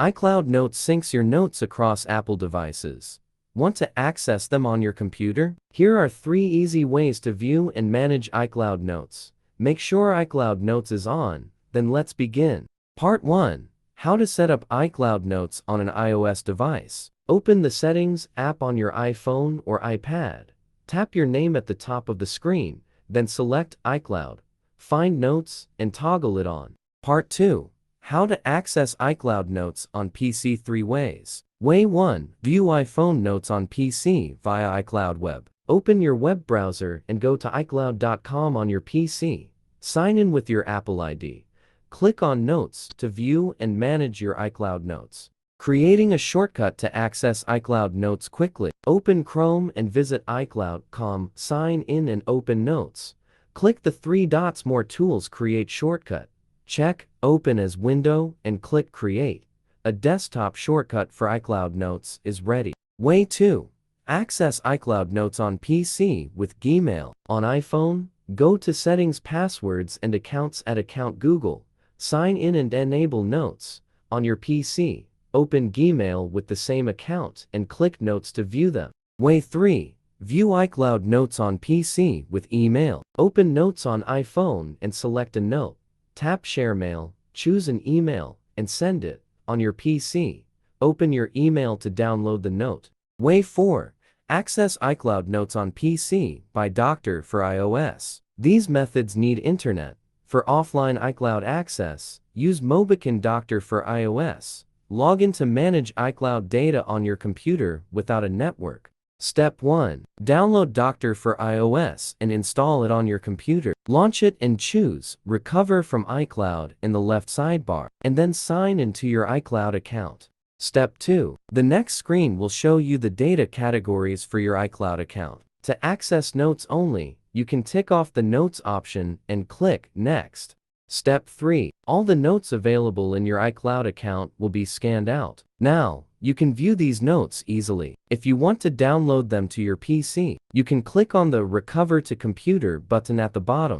iCloud Notes syncs your notes across Apple devices. Want to access them on your computer? Here are 3 easy ways to view and manage iCloud Notes. Make sure iCloud Notes is on, then let's begin. Part 1. How to set up iCloud Notes on an iOS device. Open the Settings app on your iPhone or iPad. Tap your name at the top of the screen, then select iCloud. Find Notes and toggle it on. Part 2. How to access iCloud Notes on PC. 3 ways. Way 1. View iPhone Notes on PC via iCloud Web. Open your web browser and go to iCloud.com on your PC. Sign in with your Apple ID. Click on Notes to view and manage your iCloud Notes. Creating a shortcut to access iCloud Notes quickly. Open Chrome and visit iCloud.com. Sign in and open Notes. Click the 3 dots More Tools. Create shortcut. Check Open as window and click Create. A desktop shortcut for iCloud Notes is ready. Way 2. Access iCloud Notes on PC with Gmail. On iPhone, go to Settings, Passwords and Accounts at Account Google. Sign in and enable Notes. On your PC, open Gmail with the same account and click Notes to view them. Way 3. View iCloud Notes on PC with email. Open Notes on iPhone and select a note. Tap Share Mail, choose an email, and send it. On your PC, open your email to download the note. Way 4. Access iCloud Notes on PC by Doctor for iOS. These methods need internet. For offline iCloud access, use Mobican Doctor for iOS. Log in to manage iCloud data on your computer without a network. Step 1. Download Doctor for iOS and install it on your computer. Launch it and choose Recover from iCloud in the left sidebar, and then sign into your iCloud account. Step 2. The next screen will show you the data categories for your iCloud account. To access Notes only, you can tick off the Notes option and click Next. Step 3. All the notes available in your iCloud account will be scanned out. Now, you can view these notes easily. If you want to download them to your PC, you can click on the Recover to Computer button at the bottom.